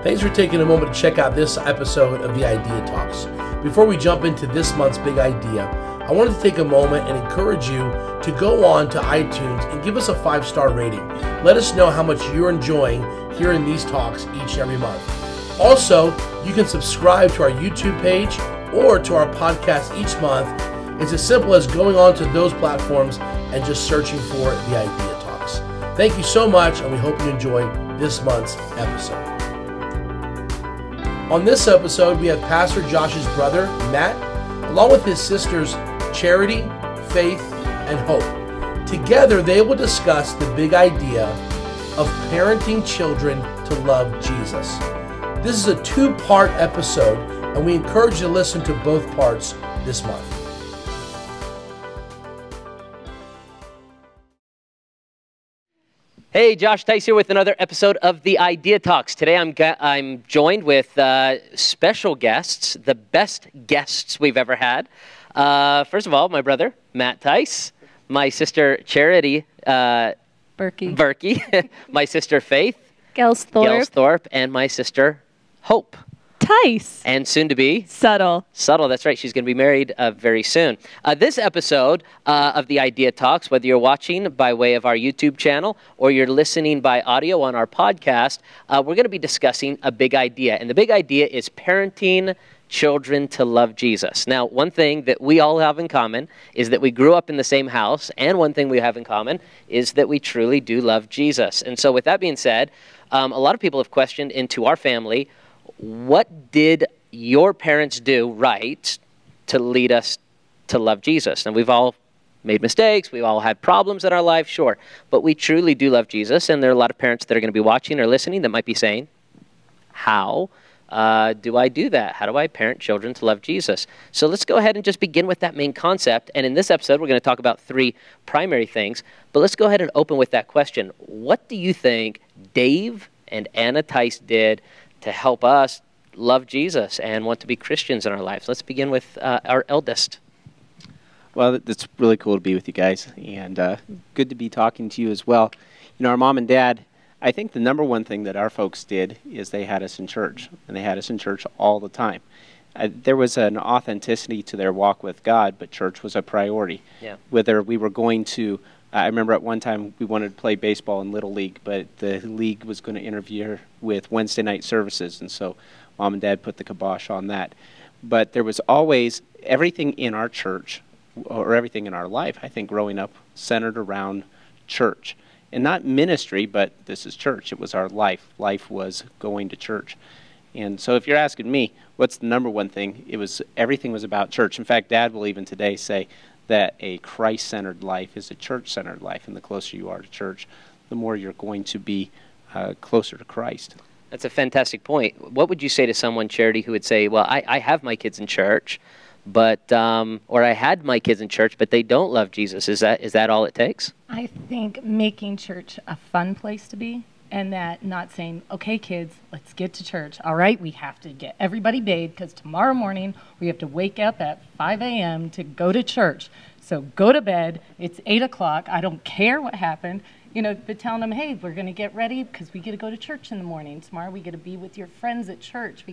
Thanks for taking a moment to check out this episode of the Idea Talks. Before we jump into this month's big idea, I wanted to take a moment and encourage you to go on to iTunes and give us a 5-star rating. Let us know how much you're enjoying hearing these talks each and every month. Also, you can subscribe to our YouTube page or to our podcast each month. It's as simple as going on to those platforms and just searching for the Idea Talks. Thank you so much, and we hope you enjoy this month's episode. On this episode, we have Pastor Josh's brother, Matt, along with his sisters, Charity, Faith, and Hope. Together, they will discuss the big idea of parenting children to love Jesus. This is a 2-part episode, and we encourage you to listen to both parts this month. Hey, Josh Tice here with another episode of the Idea Talks. Today I'm joined with special guests, the best guests we've ever had. First of all, my brother, Matt Tice, my sister, Charity Berkey, my sister, Faith Gelsthorpe, and my sister, Hope Tice. And soon to be Subtle, that's right. She's going to be married very soon. This episode of the Idea Talks, whether you're watching by way of our YouTube channel or you're listening by audio on our podcast, we're going to be discussing a big idea. And the big idea is parenting children to love Jesus. Now, one thing that we all have in common is that we grew up in the same house, and one thing we have in common is that we truly do love Jesus. And so with that being said, a lot of people have questioned into our family, what did your parents do right to lead us to love Jesus? And we've all made mistakes. We've all had problems in our life, sure. But we truly do love Jesus. And there are a lot of parents that are going to be watching or listening that might be saying, how do I do that? How do I parent children to love Jesus? So let's go ahead and just begin with that main concept. And in this episode, we're going to talk about 3 primary things. But let's go ahead and open with that question. What do you think Dave and Anna Tice did to help us love Jesus and want to be Christians in our lives? Let's begin with our eldest. Well, it's really cool to be with you guys, and good to be talking to you as well. You know, our mom and dad, I think the number one thing that our folks did is they had us in church, and they had us in church all the time. There was an authenticity to their walk with God, but church was a priority. Yeah. Whether we were going to I remember at one time we wanted to play baseball in Little League, but the league was going to interfere with Wednesday night services, and so Mom and Dad put the kibosh on that. But there was always everything in our church, or everything in our life, I think, growing up, centered around church. And not ministry, but this is church. It was our life. Life was going to church. And so if you're asking me, what's the number one thing? Everything was about church. In fact, Dad will even today say that a Christ-centered life is a church-centered life, and the closer you are to church, the more you're going to be closer to Christ. That's a fantastic point. What would you say to someone, Charity, who would say, well, I have my kids in church, but or I had my kids in church, but they don't love Jesus. Is that all it takes? I think making church a fun place to be, and that not saying, okay, kids, let's get to church. All right, we have to get everybody bathed because tomorrow morning we have to wake up at 5 a.m. to go to church. So go to bed. It's 8 o'clock. I don't care what happened. You know, but telling them, hey, we're going to get ready because we get to go to church in the morning. Tomorrow we get to be with your friends at church.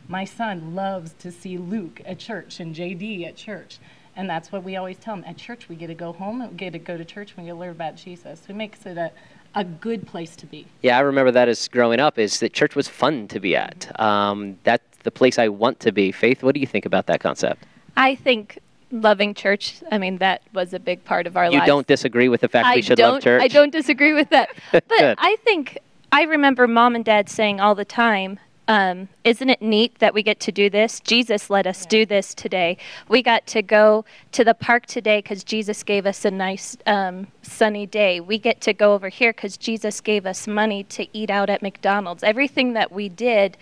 My son loves to see Luke at church and JD at church. And that's what we always tell them. At church, we get to go home, and we get to go to church, and we get to learn about Jesus. It makes it a good place to be. Yeah, I remember that as growing up, is that church was fun to be at. That's the place I want to be. Faith, what do you think about that concept? I think loving church, that was a big part of our lives. You don't disagree with the fact we should love church? I don't disagree with that. But I remember Mom and Dad saying all the time, isn't it neat that we get to do this? Jesus let us do this today. We got to go to the park today because Jesus gave us a nice sunny day. We get to go over here because Jesus gave us money to eat out at McDonald's. Everything that we did,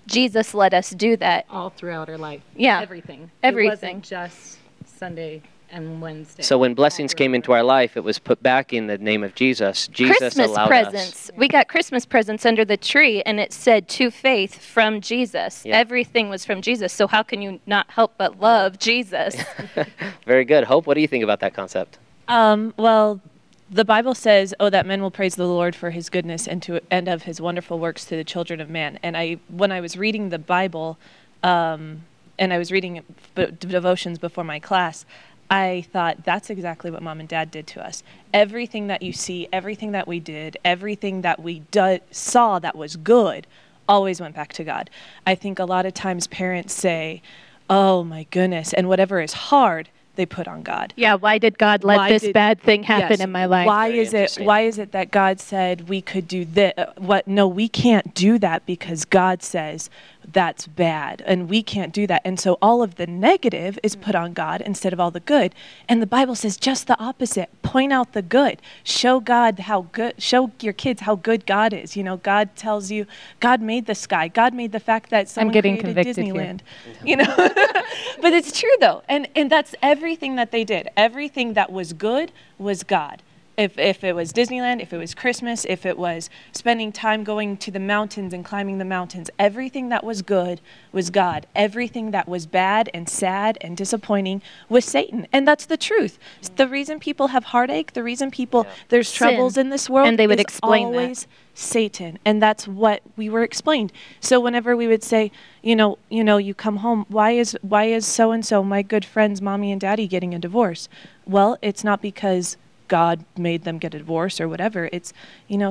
Jesus let us do that. All throughout our life. Yeah. Everything. Everything. It wasn't just Sunday and Wednesday. So when blessings came into our life, it was put back in the name of Jesus. Jesus Christmas allowed presents. us. We got Christmas presents under the tree, and it said, to faith from Jesus. Yeah. Everything was from Jesus. So how can you not help but love Jesus? Very good. Hope, what do you think about that concept? Well, the Bible says, "Oh, that men will praise the Lord for His goodness and of His wonderful works to the children of man." And when I was reading the Bible, and I was reading devotions before my class, I thought that's exactly what Mom and Dad did to us. Everything that you see, everything that we did, everything that we saw that was good, always went back to God. I think a lot of times parents say, "Oh my goodness," and whatever is hard, they put on God. Yeah, why did God let this bad thing happen in my life? Why is it that God said we could do this? No, we can't do that because God says that's bad, and we can't do that. And so all of the negative is put on God instead of all the good. And the Bible says just the opposite. Point out the good. Show God how good. Show your kids how good God is. You know, God tells you God made the sky. God made the fact that someone created Disneyland. You know, but it's true though, and that's everything that they did. Everything that was good was God. If it was Disneyland, if it was Christmas, if it was spending time going to the mountains and climbing the mountains, everything that was good was God. Everything that was bad and sad and disappointing was Satan. And that's the truth. The reason people have heartache, the reason there's troubles in this world, and they would is explain always that. Satan. And that's what we were explained. So whenever we would say, you come home, why is so-and-so, my good friends, mommy and daddy, getting a divorce? Well, it's not because God made them get a divorce or whatever. It's,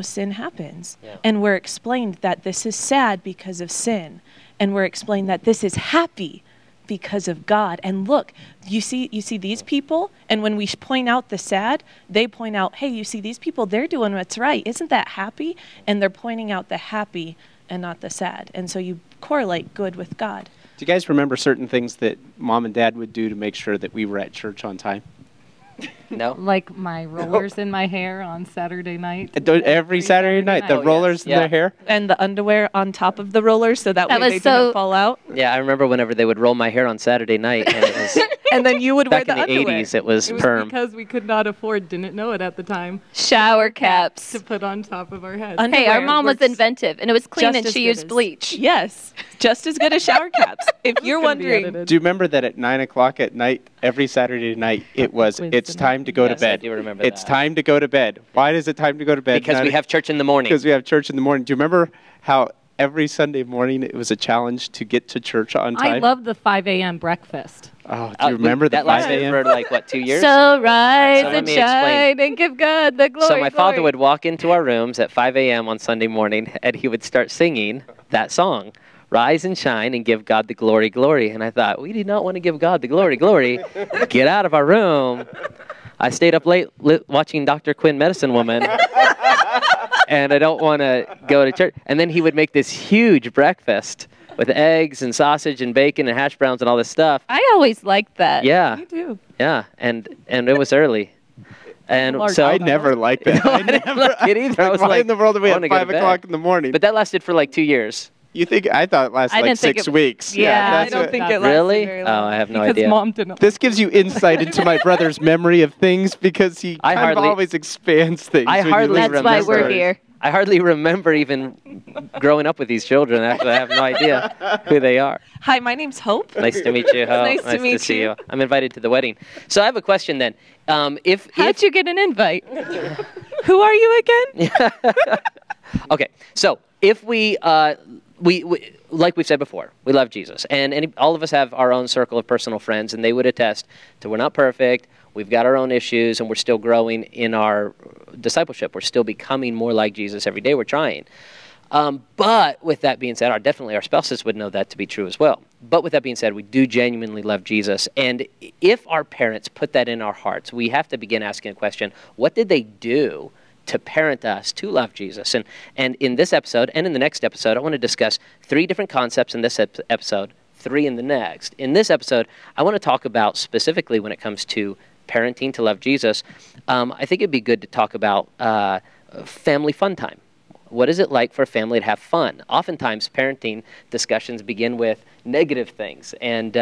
sin happens. Yeah. And we're explained that this is sad because of sin. And we're explained that this is happy because of God. And look, you see these people, and when we point out the sad, they point out, hey, you see these people, they're doing what's right. Isn't that happy? And they're pointing out the happy and not the sad. And so you correlate good with God. Do you guys remember certain things that Mom and Dad would do to make sure that we were at church on time? No. Like my rollers in my hair on Saturday night. Every Saturday night, the rollers in their hair? And the underwear on top of the rollers so that way they didn't fall out. Yeah, I remember whenever they would roll my hair on Saturday night. And it was and then you would wear back the in the underwear. 80s, it was perm. Because we could not afford, didn't know it at the time, shower caps to put on top of our heads. Hey, our mom was inventive, and it was clean, and just she as used good bleach. Yes, just as good as shower caps. If you're wondering. Do you remember that at 9 o'clock at night, every Saturday night, it's time to go to bed? I do remember It's that. time to go to bed. Why is it time to go to bed? Because we have church in the morning. Because we have church in the morning. Do you remember how every Sunday morning it was a challenge to get to church on time? I love the 5 a.m. breakfast. Oh, do you remember the 5 a.m.? That lasted for 2 years? So rise let and me shine and give God the glory. So my father would walk into our rooms at 5 a.m. on Sunday morning, and he would start singing that song. Rise and shine and give God the glory, glory. And I thought, we do not want to give God the glory, glory. Get out of our room. I stayed up late watching Dr. Quinn, Medicine Woman, and I don't want to go to church. And then he would make this huge breakfast with eggs and sausage and bacon and hash browns and all this stuff. I always liked that. Yeah. Me too. Yeah, and it was early. And so I never liked that. No, I didn't like it either. I was why like, in the world are we I at wanna go to 5 bed. o'clock in the morning? But that lasted for like 2 years. You think? I thought it lasted I like didn't think 6 it- weeks. Yeah, I that's don't what- think it lasted Really? very Oh, long. I have no Because idea. Mom didn't. This gives you insight into my brother's memory of things because he kind of hardly- always expands things. I when you hardly listen That's to why remember. we're here. I hardly remember even growing up with these children. Actually, I have no idea who they are. Hi, my name's Hope. Nice to meet you, Ho. Nice to meet see you. you. I'm invited to the wedding. So I have a question then. If How'd you get an invite? Who are you again? Okay, so if we like we've said before, we love Jesus, and all of us have our own circle of personal friends, and they would attest to we're not perfect, we've got our own issues, and we're still growing in our discipleship. We're still becoming more like Jesus every day. We're trying. But with that being said, definitely our spouses would know that to be true as well. But with that being said, we do genuinely love Jesus. And if our parents put that in our hearts, we have to begin asking a question, what did they do to parent us to love Jesus? And in this episode and in the next episode, I want to discuss 3 different concepts in this episode, 3 in the next. In this episode, I want to talk about specifically when it comes to parenting to love Jesus, I think it'd be good to talk about family fun time. What is it like for a family to have fun? Oftentimes, parenting discussions begin with negative things. And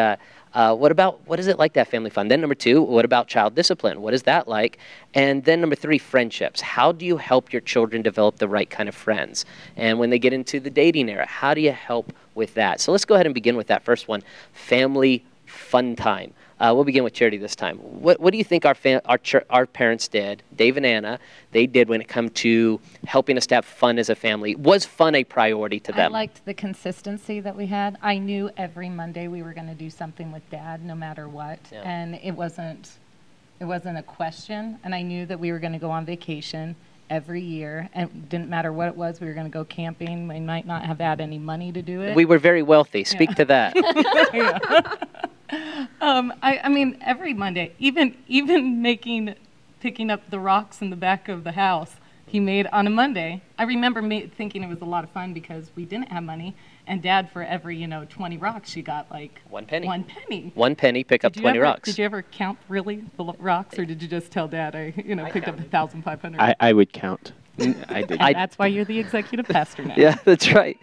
what is it like to have family fun? Then number 2, what about child discipline? What is that like? And then number 3, friendships. How do you help your children develop the right kind of friends? And when they get into the dating era, how do you help with that? So let's go ahead and begin with that first one, family fun time. We'll begin with Charity this time. What do you think our parents did, Dave and Anna, they did when it come to helping us to have fun as a family? Was fun a priority to them? I liked the consistency that we had. I knew every Monday we were going to do something with Dad, no matter what, and it wasn't a question. And I knew that we were going to go on vacation every year, and it didn't matter what it was. We were going to go camping. We might not have had any money to do it. We were very wealthy. Speak to that. I mean, every Monday, even picking up the rocks in the back of the house, he made on a Monday. I remember thinking it was a lot of fun because we didn't have money, and Dad, for every 20 rocks, she got like 1 penny. 1 penny. 1 penny, pick up 20 rocks. Did you ever count really the rocks, or did you just tell Dad I picked up 1,500? I would count. I did. And that's why you're the executive pastor now. Yeah, that's right.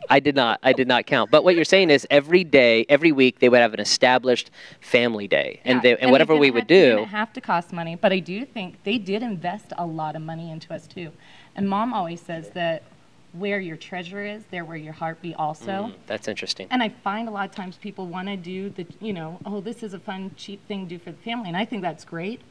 I did not count. But what you're saying is every day, every week, they would have an established family day, and whatever we would do. It didn't have to cost money, but I do think they did invest a lot of money into us too. And Mom always says that where your treasure is, there will your heart be also. That's interesting. And I find a lot of times people want to do this is a fun, cheap thing to do for the family, and I think that's great.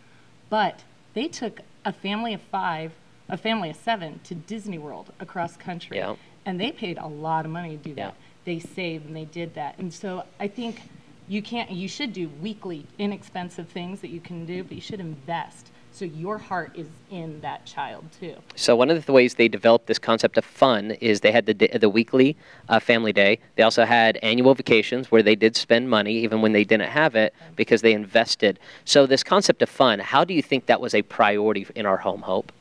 But they took a family of 5, a family of 7 to Disney World across country. Yeah. And they paid a lot of money to do that. Yeah. They saved and they did that. And so I think you should do weekly inexpensive things that you can do, but you should invest so your heart is in that child too. So one of the ways they developed this concept of fun is they had the weekly family day. They also had annual vacations where they did spend money even when they didn't have it because they invested. So this concept of fun, how do you think that was a priority in our home, Hope?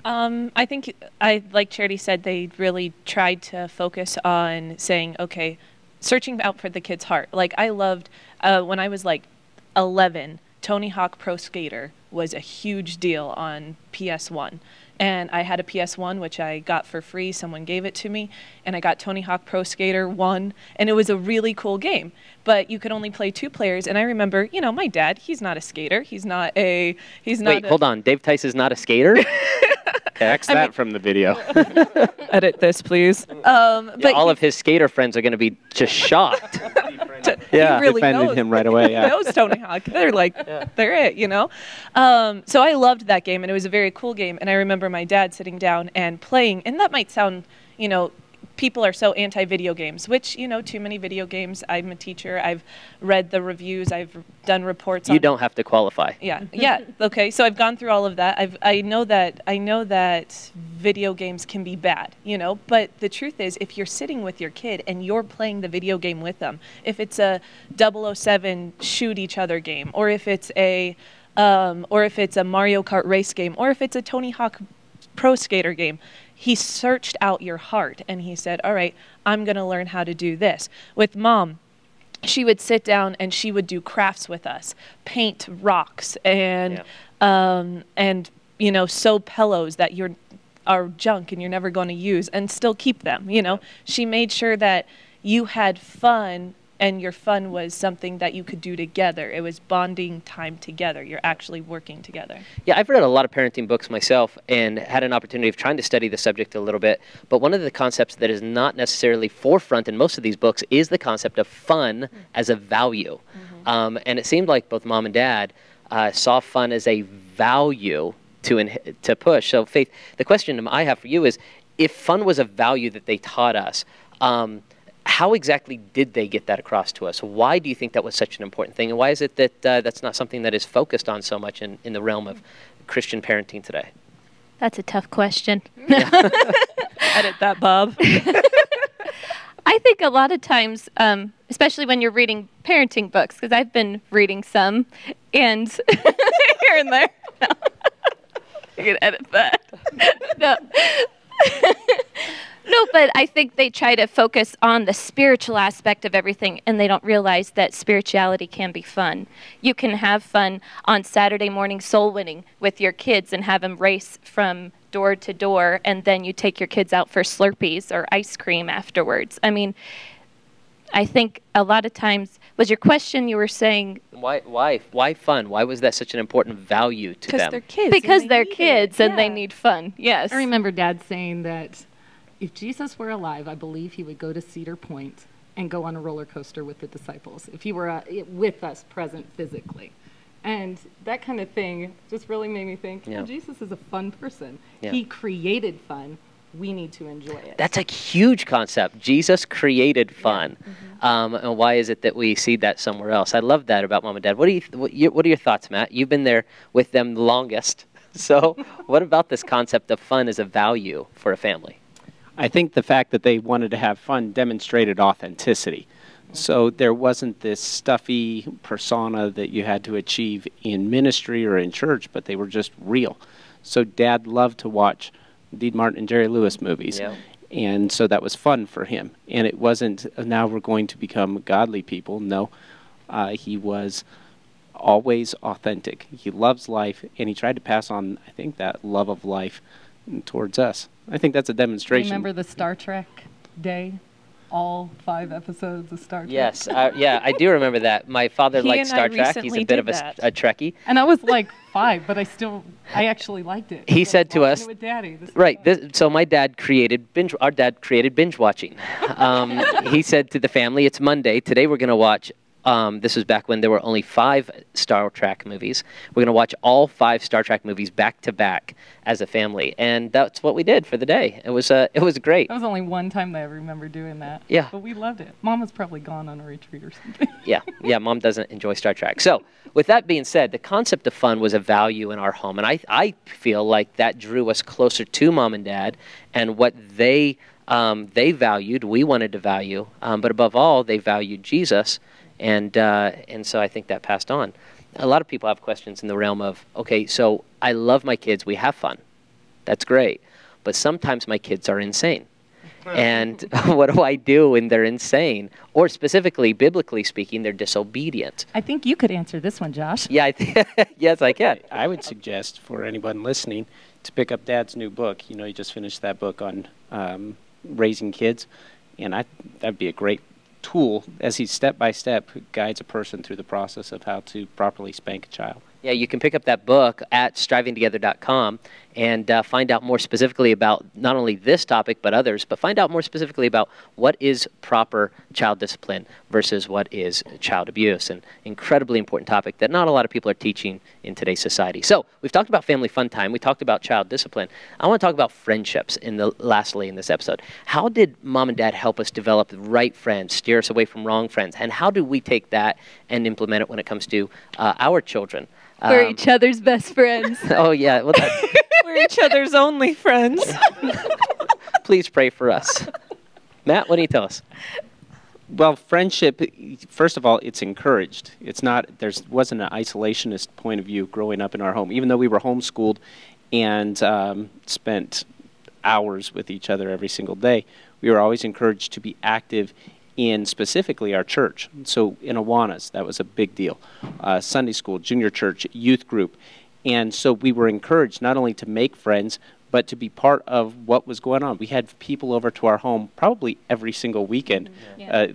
I think, like Charity said, they really tried to focus on saying, okay, searching out for the kid's heart. Like I loved, when I was like 11, Tony Hawk Pro Skater was a huge deal on PS1. And I had a PS1, which I got for free. Someone gave it to me. And I got Tony Hawk Pro Skater 1. And it was a really cool game. But you could only play 2 players. And I remember, my dad, he's not a skater. Wait, hold on. Dave Tice is not a skater? X that from the video. Edit this, please. But all of his skater friends are going to be just shocked. Yeah, he really defended him right away. Yeah. He knows Tony Hawk. They're like, they're it, So I loved that game, and it was a very cool game. And I remember my dad sitting down and playing. And that might sound, people are so anti-video games, which, too many video games. I'm a teacher. I've read the reviews. I've done reports. You don't have to qualify. Yeah. Okay. So I've gone through all of that. I know that video games can be bad, but the truth is if you're sitting with your kid and you're playing the video game with them, if it's a 007 shoot each other game, or if it's a Mario Kart race game, or if it's a Tony Hawk Pro Skater game, he searched out your heart and he said, all right, I'm going to learn how to do this. With Mom, she would sit down and she would do crafts with us, paint rocks and sew pillows that are junk and you're never going to use and still keep them. She made sure that you had fun and your fun was something that you could do together. It was bonding time together. You're actually working together. Yeah, I've read a lot of parenting books myself and had an opportunity of trying to study the subject a little bit. But one of the concepts that is not necessarily forefront in most of these books is the concept of fun as a value. And it seemed like both Mom and Dad saw fun as a value to push. So, Faith, the question I have for you is, if fun was a value that they taught us, how exactly did they get that across to us? Why do you think that was such an important thing? And why is it that that's not something that is focused on so much in the realm of Christian parenting today? That's a tough question. Edit that, Bob. I think a lot of times, especially when you're reading parenting books, because I've been reading some, and here and there. No. You can edit that. No. No, but I think they try to focus on the spiritual aspect of everything, and they don't realize that spirituality can be fun. You can have fun on Saturday morning soul winning with your kids and have them race from door to door, and then you take your kids out for Slurpees or ice cream afterwards. I mean, I think a lot of times, was your question, you were saying... Why fun? Why was that such an important value to them? Because they're kids. Because they're kids and they need fun, yes. I remember Dad saying that if Jesus were alive, I believe he would go to Cedar Point and go on a roller coaster with the disciples, if he were with us present physically. And that kind of thing just really made me think, Yeah. Jesus is a fun person. Yeah. He created fun. We need to enjoy it. That's a huge concept. Jesus created fun. And why is it that we see that somewhere else? I love that about Mom and Dad. What are your thoughts, Matt? You've been there with them the longest. So what about this concept of fun as a value for a family? I think the fact that they wanted to have fun demonstrated authenticity. So there wasn't this stuffy persona that you had to achieve in ministry or in church, but they were just real. So Dad loved to watch Dean Martin and Jerry Lewis movies. Yeah. And so that was fun for him. And it wasn't, now we're going to become godly people. No, he was always authentic. He loves life, and he tried to pass on, I think, that love of life towards us. I think that's a demonstration. Remember the Star Trek day? All 5 episodes of Star Trek? Yes, yeah, I do remember that. My father He liked and Star I Trek. He's recently a bit did of that. a Trekkie. And I was like 5, but I actually liked it. He I said to watched us- it with Daddy. This is Right. fun. So my dad created our dad created binge watching. He said to the family, "It's Monday. Today we're going to watch." This was back when there were only 5 Star Trek movies. We're going to watch all 5 Star Trek movies back to back as a family, and that's what we did for the day. It was great. That was only one time that I remember doing that. Yeah. But we loved it. Mom was probably gone on a retreat or something. Yeah. Mom doesn't enjoy Star Trek. So, with that being said, the concept of fun was a value in our home, and I feel like that drew us closer to Mom and Dad and what they valued. We wanted to value, but above all, they valued Jesus. And so I think that passed on. A lot of people have questions in the realm of, okay, so I love my kids. We have fun. That's great. But sometimes my kids are insane. And what do I do when they're insane? Or specifically, biblically speaking, they're disobedient. I think you could answer this one, Josh. Yeah, yes, I can. I would suggest for anyone listening to pick up Dad's new book. You know, he just finished that book on raising kids. And that'd be a great tool as he step-by-step guides a person through the process of how to properly spank a child. Yeah, you can pick up that book at strivingtogether.com and find out more specifically about not only this topic but others, but find out more specifically about what is proper child discipline versus what is child abuse, an incredibly important topic that not a lot of people are teaching in today's society. So we've talked about family fun time. We talked about child discipline. I want to talk about friendships lastly in this episode. How did Mom and Dad help us develop the right friends, steer us away from wrong friends, and how do we take that and implement it when it comes to our children? We're each other's best friends. Oh, yeah. Well, We're each other's only friends. please pray for us. Matt, what do you tell us? Well, friendship, first of all, it's encouraged. It's not, wasn't an isolationist point of view growing up in our home. Even though we were homeschooled and spent hours with each other every single day, we were always encouraged to be active in specifically our church. So in Awanas, that was a big deal. Sunday school, junior church, youth group. And so we were encouraged not only to make friends, but to be part of what was going on. We had people over to our home probably every single weekend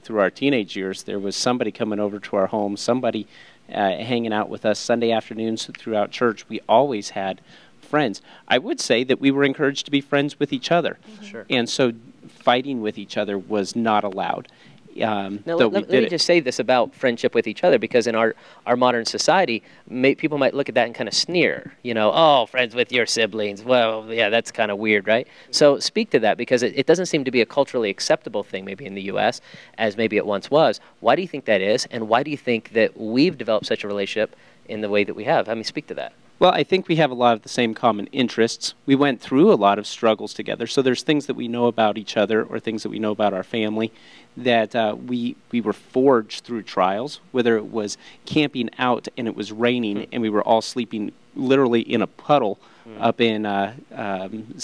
through our teenage years. There was somebody coming over to our home, somebody hanging out with us Sunday afternoons throughout church. We always had friends. I would say that we were encouraged to be friends with each other. Sure. And so fighting with each other was not allowed. Now, let me just say this about friendship with each other, because in our modern society, people might look at that and kind of sneer, oh, friends with your siblings. Well, yeah, that's kind of weird, right? So speak to that, because it doesn't seem to be a culturally acceptable thing maybe in the U.S. as maybe it once was. Why do you think that is, and why do you think that we've developed such a relationship in the way that we have? I mean, speak to that. Well, I think we have a lot of the same common interests. We went through a lot of struggles together, so there's things that we know about each other or things that we know about our family that we were forged through trials, whether it was camping out and it was raining and we were all sleeping literally in a puddle up in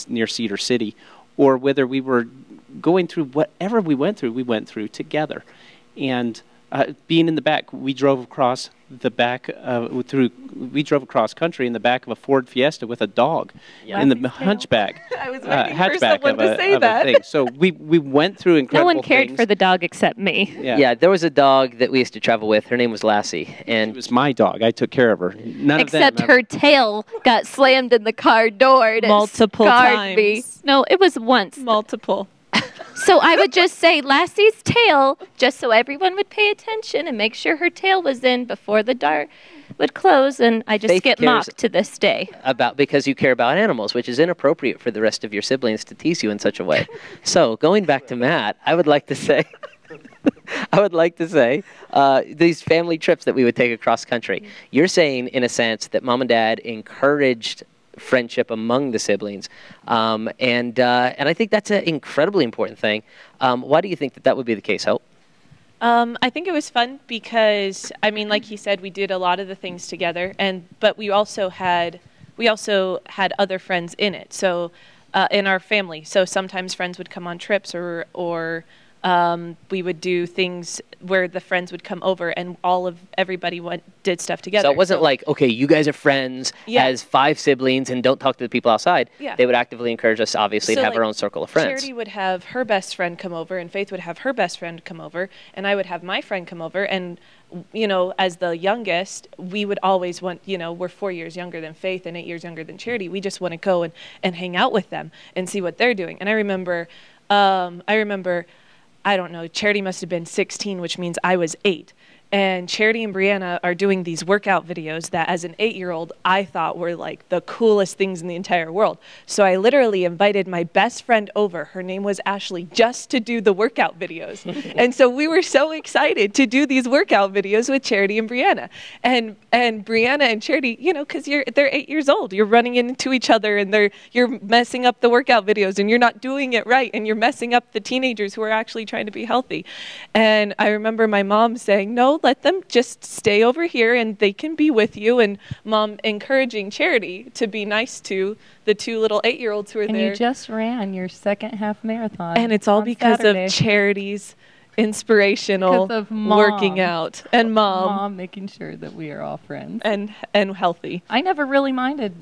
near Cedar City, or whether we were going through whatever we went through together. And being in the back, we drove across country in the back of a Ford Fiesta with a dog in the hatchback. I was waiting for hatchback someone to say that. thing. So we went through incredible No one cared things. for the dog except me. Yeah, there was a dog that we used to travel with. Her name was Lassie, and It was my dog. I took care of her. None Except of them her tail got slammed in the car door and Multiple it scarred me. times. No, it was once. Multiple. So I would just say Lassie's tail, just so everyone would pay attention and make sure her tail was in before the dart would close, and I just Faith get cares mocked to this day. Because you care about animals, which is inappropriate for the rest of your siblings to tease you in such a way. So going back to Matt, I would like to say, these family trips that we would take across country. You're saying, in a sense, that Mom and Dad encouraged friendship among the siblings, and I think that's an incredibly important thing. Why do you think that would be the case, Hope? I think it was fun because, I mean, like he said, we did a lot of the things together, but we also had other friends in it. So in our family, so sometimes friends would come on trips, or we would do things where the friends would come over and everybody did stuff together. So it wasn't like, okay, you guys are friends as 5 siblings and don't talk to the people outside. Yeah. They would actively encourage us, obviously, to have our own circle of friends. Charity would have her best friend come over, and Faith would have her best friend come over, and I would have my friend come over. And, as the youngest, we would always want, we're 4 years younger than Faith and 8 years younger than Charity. We just want to go and hang out with them and see what they're doing. And I remember, I don't know, Charity must have been 16, which means I was 8. And Charity and Brianna are doing these workout videos that as an 8-year-old, I thought were like the coolest things in the entire world. So I literally invited my best friend over. Her name was Ashley, just to do the workout videos. And so we were so excited to do these workout videos with Charity and Brianna. And Brianna and Charity, because they're 8 years old. You're running into each other and you're messing up the workout videos and you're not doing it right. And you're messing up the teenagers who are actually trying to be healthy. And I remember my mom saying, no, let them just stay over here and they can be with you. And Mom encouraging Charity to be nice to the 2 little 8-year-olds who are there. And you just ran your second half marathon. And it's all because Saturday. Of Charity's inspirational working out and Mom making sure that we are all friends and healthy. I never really minded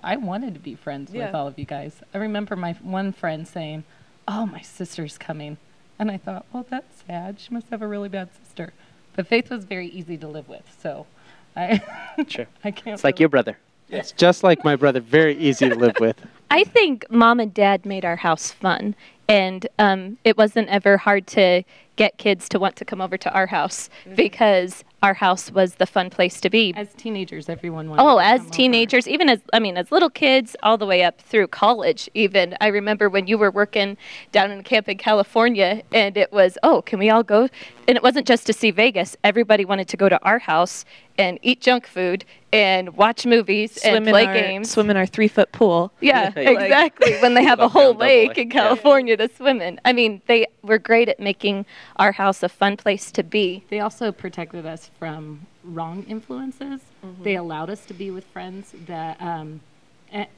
I wanted to be friends with all of you guys. I remember my one friend saying, "Oh, my sister's coming." And I thought, well, that's sad. She must have a really bad sister. But Faith was very easy to live with, so I Sure. I can't. It's like your brother. It's just like my brother, very easy to live with. I think Mom and Dad made our house fun, and it wasn't ever hard to get kids to want to come over to our house because our house was the fun place to be. As teenagers, everyone wanted Oh, to as come teenagers, even as little kids, all the way up through college even. I remember when you were working down in camp in California, and it was, oh, can we all go? And it wasn't just to see Vegas. Everybody wanted to go to our house and eat junk food and watch movies and play games. Swim in our 3-foot pool. Yeah, exactly. When they have a whole lake in California to swim in. I mean, they were great at making our house a fun place to be. They also protected us from wrong influences. Mm-hmm. They allowed us to be with friends that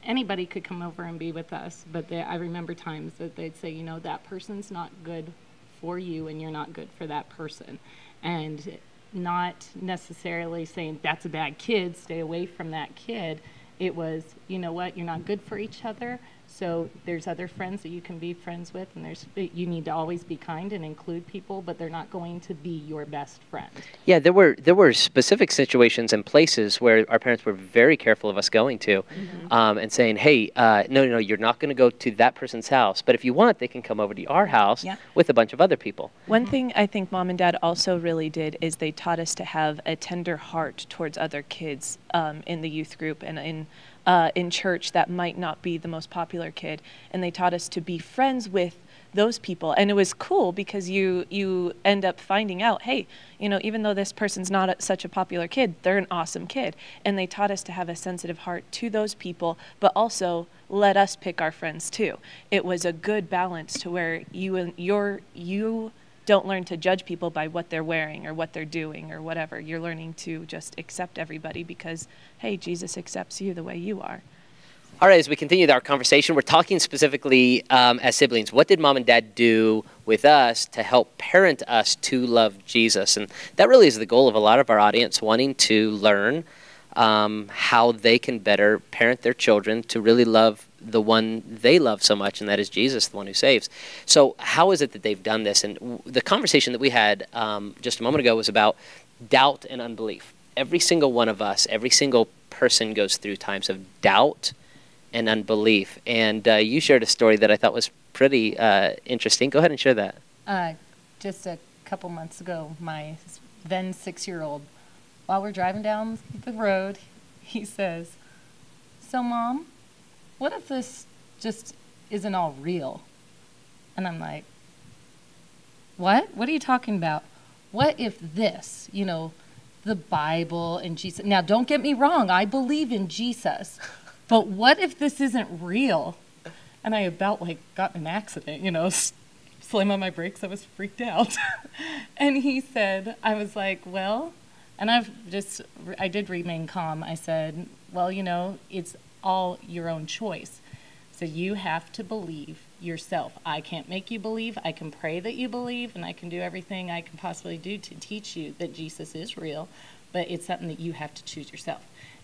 anybody could come over and be with us. But I remember times that they'd say, that person's not good for you and you're not good for that person. And not necessarily saying that's a bad kid, stay away from that kid. It was, you know what, you're not good for each other. So there's other friends that you can be friends with, and you need to always be kind and include people, but they're not going to be your best friend. Yeah, there were specific situations and places where our parents were very careful of us going to, and saying, hey, no, you're not going to go to that person's house, but if you want, they can come over to our house with a bunch of other people. One thing I think Mom and Dad also really did is they taught us to have a tender heart towards other kids in the youth group and in church that might not be the most popular kid, and they taught us to be friends with those people. And it was cool because you end up finding out, hey, even though this person's not such a popular kid, they're an awesome kid. And they taught us to have a sensitive heart to those people, but also let us pick our friends too. It was a good balance to where you don't learn to judge people by what they're wearing or what they're doing or whatever. You're learning to just accept everybody because, hey, Jesus accepts you the way you are. All right, as we continue our conversation, we're talking specifically as siblings. What did Mom and Dad do with us to help parent us to love Jesus? And that really is the goal of a lot of our audience, wanting to learn how they can better parent their children to really love the one they love so much, and that is Jesus, the one who saves. So how is it that they've done this? And the conversation that we had just a moment ago was about doubt and unbelief. Every single one of us, every single person goes through times of doubt and unbelief. And you shared a story that I thought was pretty interesting. Go ahead and share that. Just a couple months ago, my then 6-year-old, while we're driving down the road, he says, "So, Mom, what if this just isn't all real?" And I'm like, "What? What are you talking about? What if this, the Bible and Jesus? Now, don't get me wrong, I believe in Jesus, but what if this isn't real?" And I about got in an accident, slam on my brakes. I was freaked out. And he said, I was like, well, and I did remain calm. I said, well, it's all your own choice. So you have to believe yourself. I can't make you believe. I can pray that you believe, and I can do everything I can possibly do to teach you that Jesus is real, but it's something that you have to choose yourself.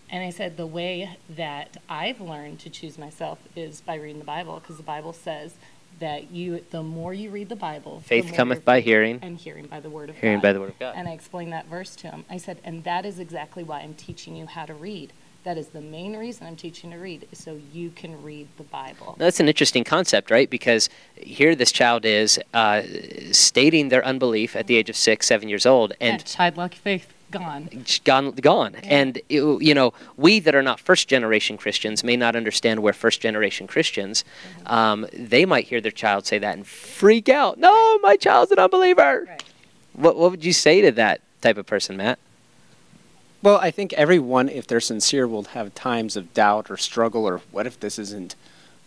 And I said, the way that I've learned to choose myself is by reading the Bible, because the Bible says that the more you read the Bible, faith cometh by hearing, and hearing by the word of God. Hearing by the word of God. And I explained that verse to him. I said, and that is exactly why I'm teaching you how to read. That is the main reason I'm teaching you to read, is so you can read the Bible. That's an interesting concept, right? Because here this child is stating their unbelief at the age of 6, 7 years old, and childlike faith gone. Gone. Yeah. And, we that are not first-generation Christians may not understand where first-generation Christians, they might hear their child say that and freak out. No, my child's an unbeliever. Right. What would you say to that type of person, Matt? Well, I think everyone, if they're sincere, will have times of doubt or struggle or what if this isn't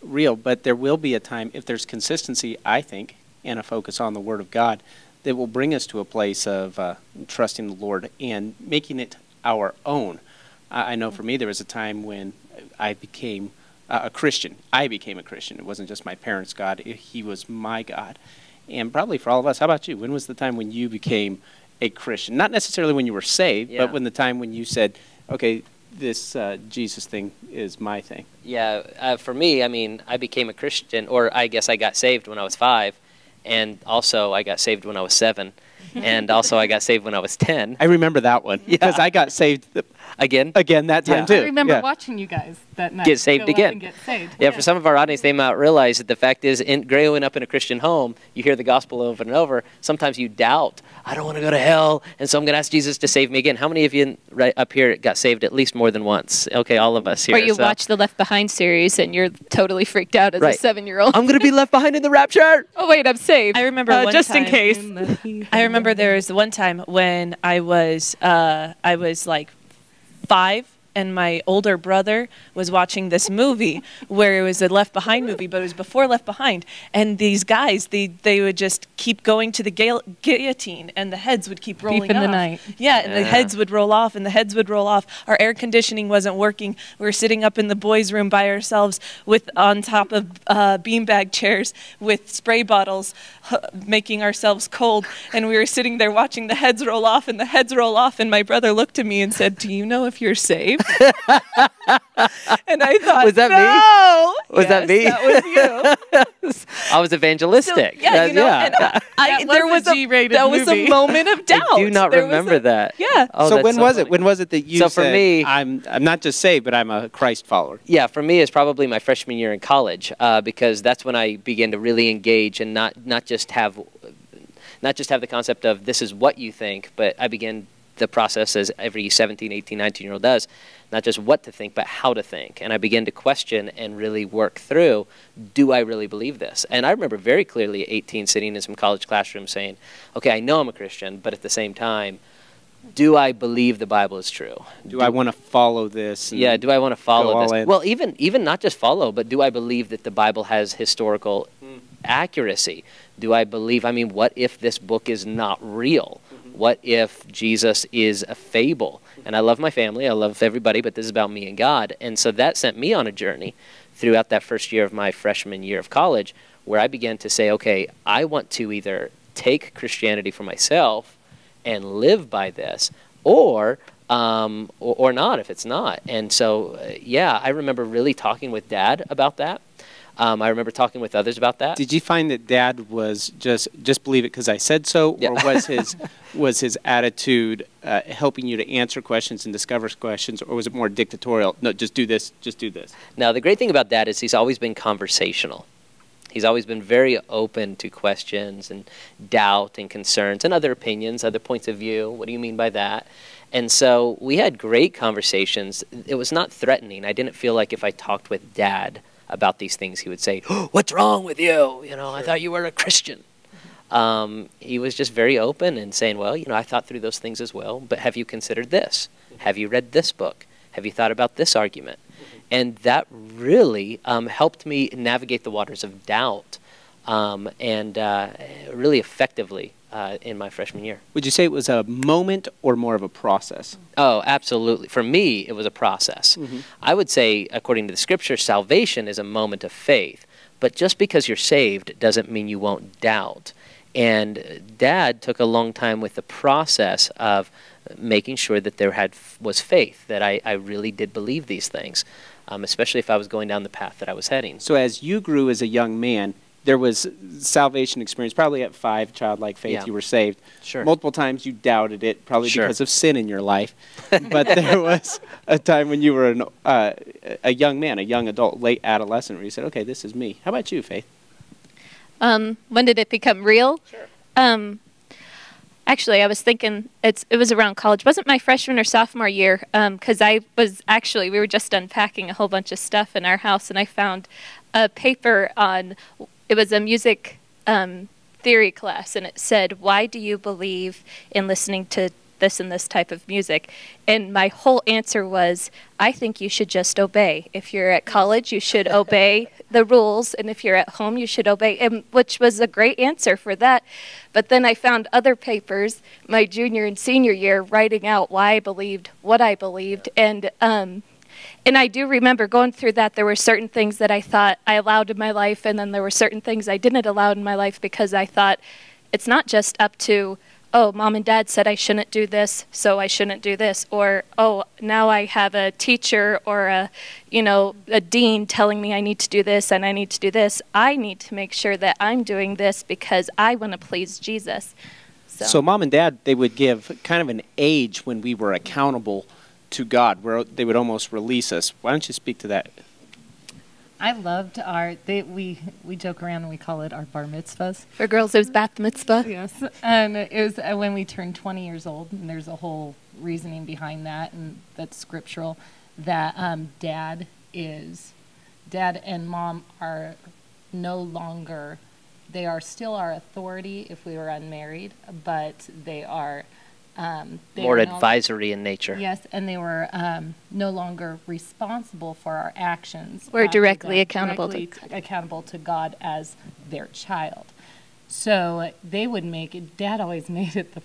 real. But there will be a time, if there's consistency, I think, and a focus on the Word of God, that will bring us to a place of trusting the Lord and making it our own. I know for me there was a time when I became a Christian. I became a Christian. It wasn't just my parents' God. He was my God. And probably for all of us, how about you? When was the time when you became a Christian? Not necessarily when you were saved, but when the time when you said, okay, this Jesus thing is my thing. Yeah, for me, I became a Christian, or I guess I got saved when I was 5. And also, I got saved when I was 7. And also, I got saved when I was 10. I remember that one because I got saved again that time too. I remember watching you guys that night get saved again. Get saved. Yeah, for some of our audience, they might realize that the fact is, growing up in a Christian home, you hear the gospel over and over. Sometimes you doubt, I don't want to go to hell, and so I'm going to ask Jesus to save me again. How many of you right up here got saved at least more than once? Okay, all of us here. Or you watch the Left Behind series and you're totally freaked out as a 7-year-old. I'm going to be left behind in the rapture. Oh wait, I'm saved. I remember one just time, in case. I remember there was one time when I was like 5, and my older brother was watching this movie where it was a Left Behind movie, but it was before Left Behind. And these guys, they would just keep going to the guillotine, and the heads would keep rolling Deep in off. the night. Yeah, and the heads would roll off, and the heads would roll off. Our air conditioning wasn't working. We were sitting up in the boys' room by ourselves on top of beanbag chairs with spray bottles, making ourselves cold. And we were sitting there watching the heads roll off, and the heads roll off. And my brother looked at me and said, "Do you know if you're saved?" And I thought, was that no! me? Was that me? That was you. I was evangelistic. So, yeah, and there was a G-rated movie. moment of doubt. I do not remember that. Yeah. Oh, so when so was funny. it? When was it that you for said, me, I'm not just saved, but I'm a Christ follower? Yeah, for me, it's probably my freshman year in college because that's when I began to really engage and not just have the concept of this is what you think, but I began the process as every 17, 18, 19-year-old does, not just what to think, but how to think. And I began to question and really work through, do I really believe this? And I remember very clearly at 18 sitting in some college classrooms saying, okay, I know I'm a Christian, but at the same time, do I believe the Bible is true? Do I want to follow this? Yeah, do I want to follow this? In? Well, even not just follow, but do I believe that the Bible has historical accuracy? Do I believe, what if this book is not real? What if Jesus is a fable? And I love my family, I love everybody, but this is about me and God. And so that sent me on a journey throughout that first year of my freshman year of college where I began to say, okay, I want to either take Christianity for myself and live by this, or not if it's not. And so, I remember really talking with Dad about that. I remember talking with others about that. Did you find that Dad was just believe it because I said so, or was his attitude helping you to answer questions and discover questions, or was it more dictatorial? No, just do this, just do this. Now, the great thing about Dad is he's always been conversational. He's always been very open to questions and doubt and concerns and other opinions, other points of view. What do you mean by that? And so we had great conversations. It was not threatening. I didn't feel like if I talked with Dad about these things, he would say, "Oh, what's wrong with you? You know, I thought you were a Christian." He was just very open and saying, well, you know, I thought through those things as well, but have you considered this? Have you read this book? Have you thought about this argument? And that really helped me navigate the waters of doubt and really effectively in my freshman year. Would you say it was a moment or more of a process? Oh, absolutely. For me, it was a process. I would say, according to the scripture, salvation is a moment of faith. But just because you're saved doesn't mean you won't doubt. And Dad took a long time with the process of making sure that there was faith, that I really did believe these things, especially if I was going down the path that I was heading. So as you grew as a young man, there was salvation experience. Probably at 5, childlike faith, you were saved. Sure. Multiple times you doubted it, probably because of sin in your life. But there was a time when you were a young man, a young adult, late adolescent, where you said, okay, this is me. How about you, Faith? When did it become real? Sure. Actually, I was thinking it was around college. It wasn't my freshman or sophomore year, because we were just unpacking a whole bunch of stuff in our house, and I found a paper it was a music theory class, and it said, why do you believe in listening to this and this type of music? And my whole answer was, I think you should just obey. If you're at college, you should obey the rules, and if you're at home, you should obey, which was a great answer for that. But then I found other papers my junior and senior year writing out why I believed what I believed, and I do remember going through that. There were certain things that I thought I allowed in my life, and then there were certain things I didn't allow in my life because I thought it's not just up to, oh, Mom and Dad said I shouldn't do this, so I shouldn't do this. Or, oh, now I have a teacher or a dean telling me I need to do this and I need to do this. I need to make sure that I'm doing this because I want to please Jesus. So Mom and Dad, they would give kind of an age when we were accountable to God, where they would almost release us. Why don't you speak to that? I loved we joke around and we call it our bar mitzvahs. For girls, it was bat mitzvah. Yes, and it was when we turned 20 years old, and there's a whole reasoning behind that, and that's scriptural, that Dad and Mom are no longer, they are still our authority if we were unmarried, but they are more advisory in nature. Yes, and they were no longer responsible for our actions. We're directly accountable to God as their child. So they would make it. Dad always made it the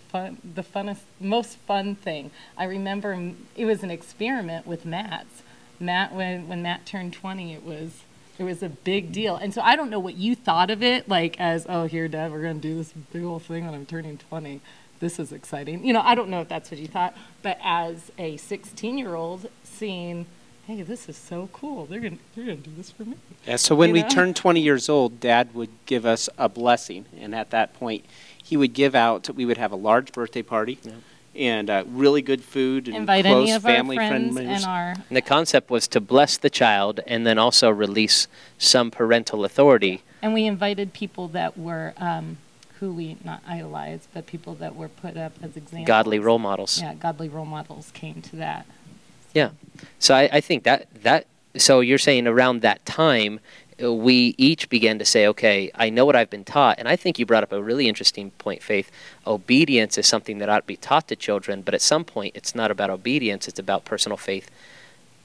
funnest, most fun thing. I remember it was an experiment with Matt's. When Matt turned 20, it was a big deal. And so I don't know what you thought of it, like as, oh, here, Dad, we're going to do this big old thing when I'm turning 20. This is exciting. I don't know if that's what you thought, but as a 16-year-old seeing, hey, this is so cool. They're gonna do this for me. Yeah, so when we turned 20 years old, Dad would give us a blessing, and at that point, he would give out, we would have a large birthday party, and really good food, and invite close any of family our friends friends. And the concept was to bless the child and then also release some parental authority. And we invited people that were who we not idolized, but people that were put up as examples. Godly role models. Yeah, godly role models came to that. Yeah. So I think that so you're saying around that time, we each began to say, okay, I know what I've been taught. And I think you brought up a really interesting point, Faith. Obedience is something that ought to be taught to children, but at some point it's not about obedience, it's about personal faith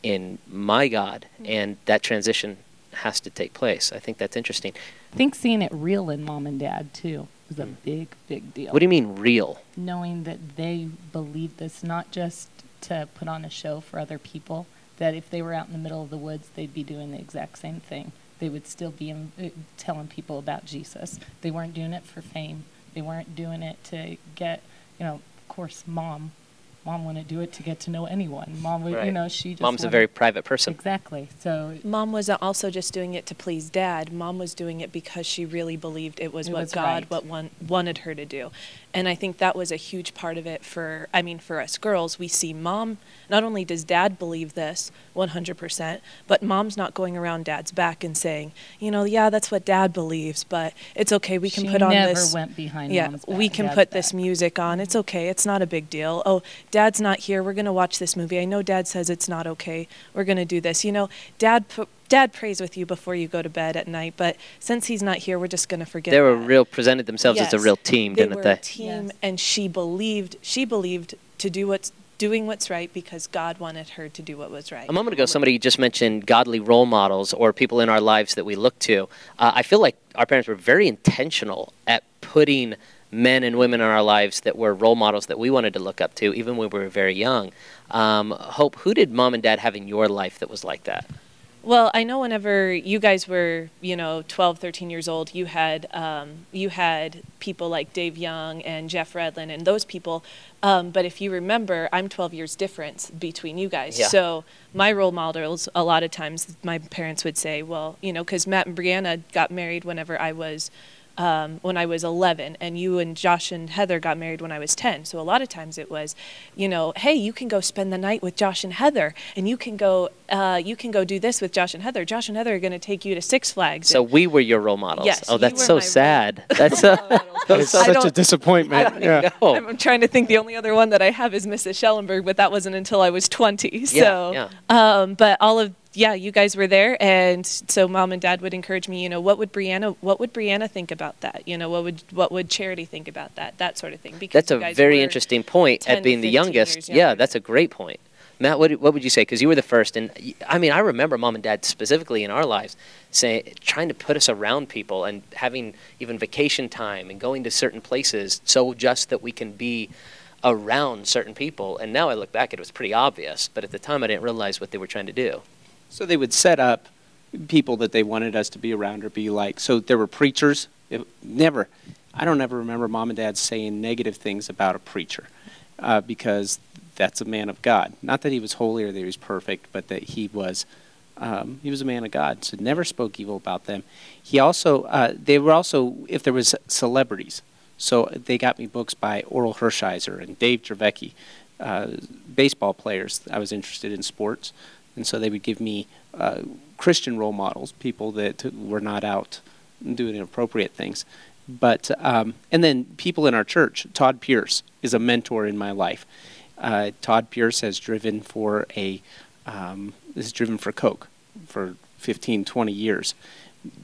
in my God. And that transition has to take place. I think that's interesting. I think seeing it real in Mom and Dad, too, was a big, big deal. What do you mean real? Knowing that they believed this, not just to put on a show for other people, that if they were out in the middle of the woods, they'd be doing the exact same thing. They would still be telling people about Jesus. They weren't doing it for fame. They weren't doing it to get, of course, Mom Mom wouldn't do it to get to know anyone. Mom would, Right. she just Mom's a wanted- very private person. Exactly. So Mom wasn't also just doing it to please Dad. Mom was doing it because she really believed it was what God wanted her to do. And I think that was a huge part of it for us girls. We see Mom, not only does Dad believe this 100%, but Mom's not going around Dad's back and saying, yeah, that's what Dad believes, but it's okay. We can put on this. She never went behind Mom's back, we can Dad's put this back. music on. It's okay. It's not a big deal. Oh, Dad's not here. We're going to watch this movie. I know Dad says it's not okay. We're going to do this. Dad prays with you before you go to bed at night, but since he's not here, we're just going to forget They were that. presented themselves as a Yes. real team, They didn't were they? a team, Yes. and she believed to doing what's right because God wanted her to do what was right. A moment ago, somebody just mentioned godly role models or people in our lives that we look to. I feel like our parents were very intentional at putting men and women in our lives that were role models that we wanted to look up to, even when we were very young. Hope, who did Mom and Dad have in your life that was like that? Well, I know whenever you guys were, 12, 13 years old, you had people like Dave Young and Jeff Redlin and those people. But if you remember, I'm 12 years difference between you guys. Yeah. So my role models, a lot of times my parents would say, well, because Matt and Brianna got married whenever I was 11, and you and Josh and Heather got married when I was 10. So a lot of times it was, hey, you can go spend the night with Josh and Heather, and you can go do this with Josh and Heather. Josh and Heather are going to take you to Six Flags. So we were your role models. Yes, oh, you that's were so my sad. That's It's such a disappointment. Yeah. no. I'm trying to think. The only other one that I have is Mrs. Schellenberg, but that wasn't until I was 20. So, but you guys were there, and so Mom and Dad would encourage me. What would Brianna think about that? What would Charity think about that? That sort of thing. Because That's you a guys very were interesting point 10 at being the 15 youngest. years Yeah, younger. that's a great point. Matt, what would you say? Because you were the first, and I remember Mom and Dad specifically in our lives trying to put us around people and having even vacation time and going to certain places so just that we can be around certain people. And now I look back, it was pretty obvious, but at the time I didn't realize what they were trying to do. So they would set up people that they wanted us to be around or be like. So there were preachers. I don't ever remember Mom and Dad saying negative things about a preacher because that's a man of God. Not that he was holy or that he was perfect, but that he was a man of God. So never spoke evil about them. He also, they were also, if there was celebrities. So they got me books by Oral Hershiser and Dave Trevecki, baseball players. I was interested in sports. And so they would give me Christian role models, people that were not out doing inappropriate things. But and then people in our church. Todd Pierce is a mentor in my life. Todd Pierce has driven for Coke for 15, 20 years,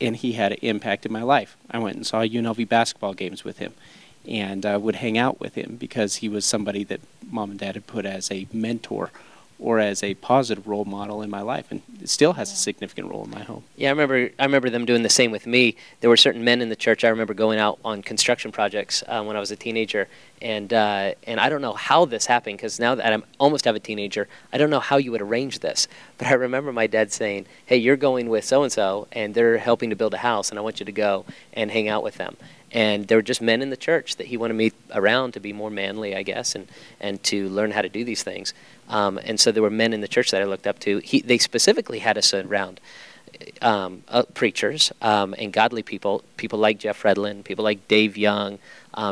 and he had an impact in my life. I went and saw UNLV basketball games with him, and would hang out with him because he was somebody that Mom and Dad had put as a mentor or as a positive role model in my life, and it still has a significant role in my home. Yeah, I remember them doing the same with me. There were certain men in the church. I remember going out on construction projects when I was a teenager, and I don't know how this happened, because now that I almost have a teenager, I don't know how you would arrange this. But I remember my dad saying, hey, you're going with so-and-so, and they're helping to build a house, and I want you to go and hang out with them. And there were just men in the church that he wanted me around to be more manly, I guess, and to learn how to do these things. And so there were men in the church that I looked up to. They specifically had us around preachers and godly people like Jeff Redlin, people like Dave Young,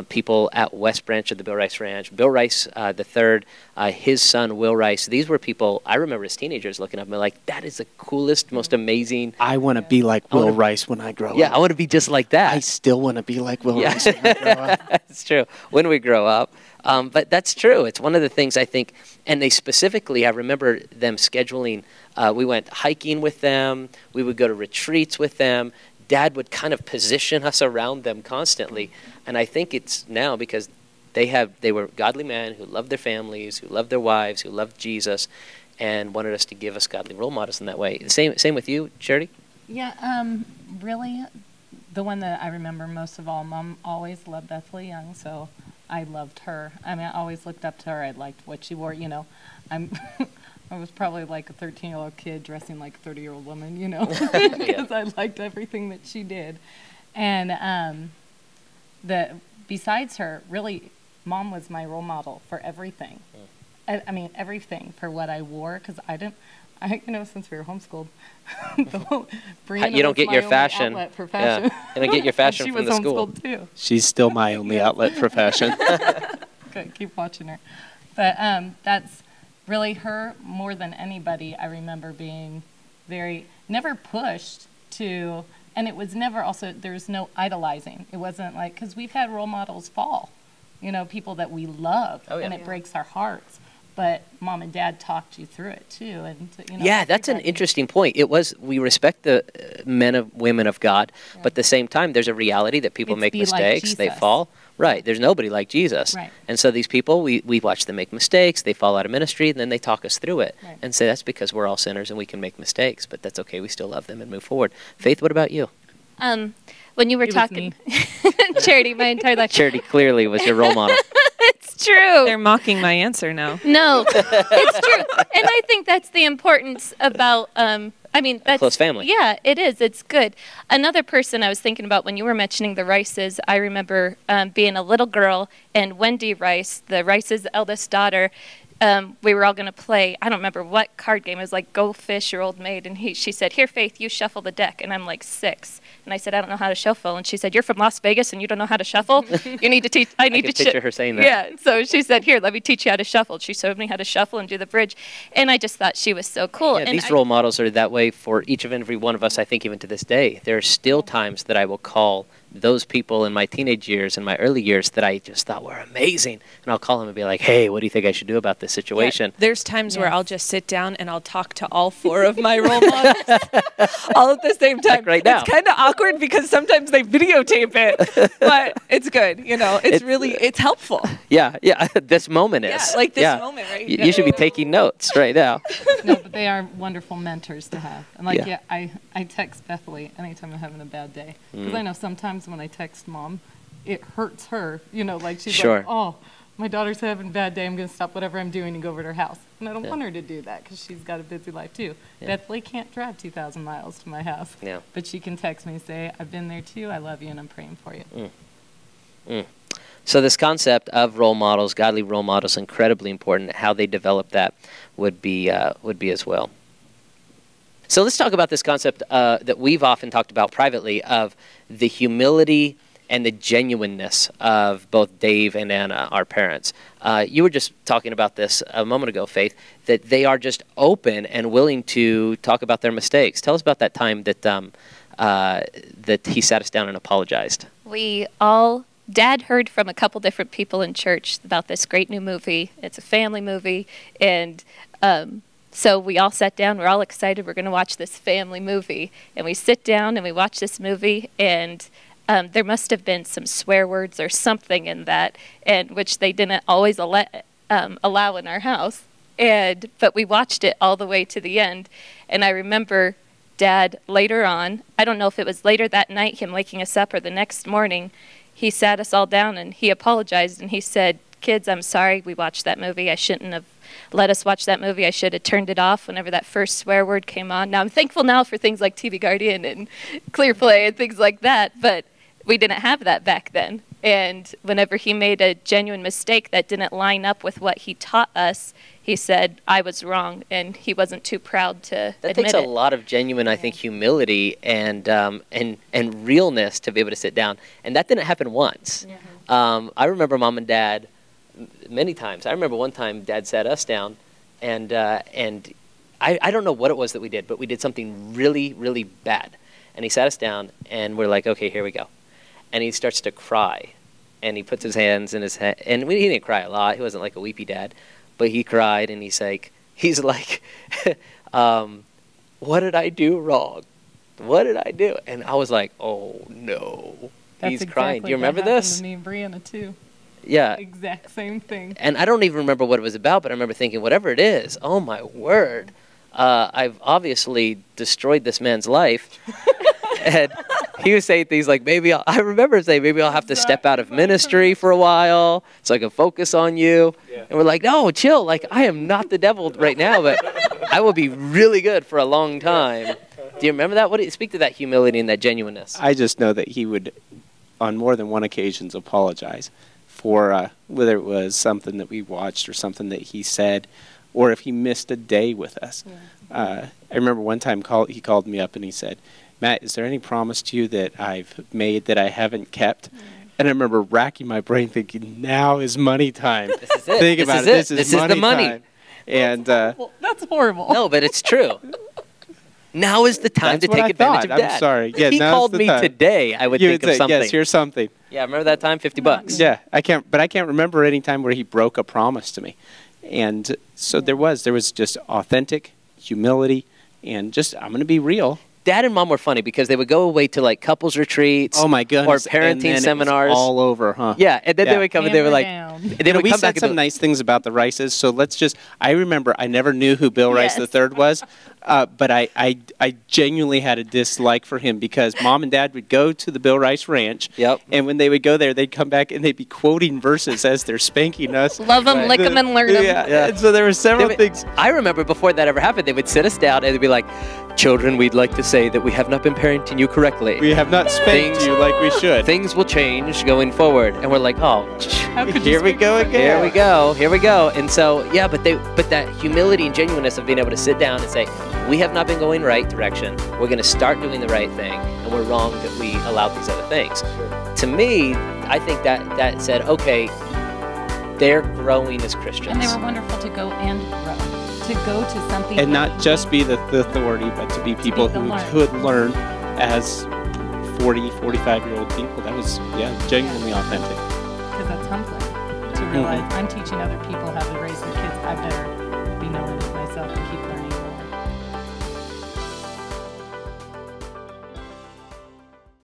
people at West Branch of the Bill Rice Ranch. Bill Rice III, his son Will Rice. These were people I remember as teenagers looking up and like, that is the coolest, most amazing. I want to be like Will Rice when I grow up. Yeah, I want to be just like that. I still want to be like Will Rice when I grow up. That's true. When we grow up. But that's true. It's one of the things I think, and they specifically, I remember them scheduling, we went hiking with them, we would go to retreats with them. Dad would kind of position us around them constantly. And I think it's now because they were godly men who loved their families, who loved their wives, who loved Jesus, and wanted us to give us godly role models in that way. Same with you, Charity? Yeah, really, the one that I remember most of all, Mom always loved Bethany Young, so I loved her. I mean, I always looked up to her. I liked what she wore, I was probably like a 13-year-old kid dressing like a 30-year-old woman, because I liked everything that she did. And besides her, really, Mom was my role model for everything. I mean, everything for what I wore, because since we were homeschooled, you don't get your fashion. Outlet for fashion. Yeah. You don't get your fashion from the school. She was homeschooled too. She's still my only outlet for fashion. Good, keep watching her. But that's really her more than anybody. I remember being never pushed to, and it was never also, there's no idolizing. It wasn't like, because we've had role models fall, people that we love, and it breaks our hearts. But mom and dad talked you through it too, and yeah, that's an interesting point. We respect the men and women of God, but at the same time, there's a reality that people make mistakes, they fall. Right, there's nobody like Jesus, right. And so these people, we watch them make mistakes, they fall out of ministry, and then they talk us through it, right. And say that's because we're all sinners and we can make mistakes, but that's okay. We still love them and move forward. Faith, what about you? When you were talking, Charity, my entire life. Charity clearly was your role model. It's true. They're mocking my answer now. No, it's true. And I think that's the importance about, that's a close family. Yeah, it is. It's good. Another person I was thinking about when you were mentioning the Rices, I remember being a little girl, and Wendy Rice, the Rice's eldest daughter, we were all going to play, I don't remember what card game. It was like Go Fish, Your Old Maid. And she said, here, Faith, you shuffle the deck. And I'm like 6. And I said, I don't know how to shuffle. And she said, you're from Las Vegas and you don't know how to shuffle? You need to teach. I need to picture her saying that. Yeah. So she said, here, let me teach you how to shuffle. She showed me how to shuffle and do the bridge. And I just thought she was so cool. Yeah, and these role models are that way for each and every one of us, I think, even to this day. There are still times that I will call those people in my teenage years and my early years that I just thought were amazing. And I'll call them and be like, hey, what do you think I should do about this situation? Yeah, there's times where I'll just sit down and I'll talk to all 4 of my role models all at the same time. Like right now. It's kind of awkward because sometimes they videotape it, but it's good. It's helpful. Yeah, this moment is. Yeah, like this moment, right? You should be taking notes right now. No, but they are wonderful mentors to have. And I text Bethany anytime I'm having a bad day. Because I know sometimes when I text mom, it hurts her. She's like, oh, my daughter's having a bad day. I'm going to stop whatever I'm doing and go over to her house. And I don't want her to do that because she's got a busy life too. Yeah. Bethany can't drive 2,000 miles to my house. Yeah. But she can text me and say, I've been there too. I love you and I'm praying for you. So this concept of role models, godly role models, incredibly important. How they develop that would be as well. So let's talk about this concept that we've often talked about privately of the humility and the genuineness of both Dave and Anna, our parents. You were just talking about this a moment ago, Faith, that they are just open and willing to talk about their mistakes. Tell us about that time that that he sat us down and apologized. Dad heard from a couple different people in church about this great new movie. It's a family movie, and so we all sat down. We're all excited. We're going to watch this family movie. And we sit down and we watch this movie, and there must have been some swear words or something in that, and which they didn't always allow in our house. But we watched it all the way to the end. And I remember Dad later on, I don't know if it was later that night, him waking us up, or the next morning, he sat us all down and he apologized and he said, kids, I'm sorry we watched that movie. I shouldn't have let us watch that movie. I should have turned it off whenever that first swear word came on. Now, I'm thankful now for things like TV Guardian and Clear Play and things like that, but we didn't have that back then. And whenever he made a genuine mistake that didn't line up with what he taught us, he said, I was wrong, and he wasn't too proud to admit it. That takes a lot of genuine, I think, humility and realness to be able to sit down. And that didn't happen once. Yeah. I remember Mom and Dad many times. I remember one time Dad sat us down, and I don't know what it was that we did, but we did something really, really bad. And he sat us down, and we're like, okay, here we go. And he starts to cry, and he puts his hands in his head. And he didn't cry a lot. He wasn't like a weepy dad. But he cried, and he's like, what did I do wrong? What did I do? And I was like, oh, no. He's crying. Do you remember this? To me and Brianna, too. Yeah. Exact same thing. And I don't even remember what it was about, but I remember thinking, whatever it is, oh, my word. I've obviously destroyed this man's life. And he was saying things like, I remember saying, maybe I'll have to step out of ministry for a while so I can focus on you. Yeah. And we're like, no, chill. Like, I am not the devil right now, but I will be really good for a long time. Do you remember that? Speak to that humility and that genuineness. I just know that he would, on more than one occasion, apologize for whether it was something that we watched or something that he said, or if he missed a day with us. I remember one time he called me up and he said, "Matt, is there any promise to you that I've made that I haven't kept?" And I remember racking my brain thinking, now is money time. This is it. Think about it. This is money the money. time. And That's horrible. No, but it's true. Now is the time to take advantage of Dad. I'm sorry. Yeah, If he called me today, I would think of say, something. yes, here's something. Yeah, remember that time? $50. Yeah, I can't remember any time where he broke a promise to me. And so there was just authentic humility and just, I'm going to be real. Dad and Mom were funny because they would go away to like couples retreats. Oh my goodness. Or parenting seminars. It was all over, huh? Yeah, and then they would come and they were like, we said some nice things about the Rices, so I remember I never knew who Bill Rice III was, but I genuinely had a dislike for him because Mom and Dad would go to the Bill Rice Ranch, and when they would go there, they'd come back and they'd be quoting verses as they're spanking us. Love them, lick them, and learn them. Yeah. And so there were several things. I remember before that ever happened, they would sit us down and they'd be like, "Children, we'd like to say that we have not been parenting you correctly. We have not spanked you like we should. Things will change going forward." And we're like, "Oh, here we go again. Here we go." And so, yeah, but that humility and genuineness of being able to sit down and say, we have not been going right direction. We're going to start doing the right thing, and we're wrong that we allowed these other things. To me, I think that said, okay, they're growing as Christians. And they were wonderful to go and grow. To go to something. And not just be the authority, but to be people who would learn as 40, 45-year-old people. That was, genuinely authentic. Because that's humbling to realize I'm teaching other people how to raise their kids. I better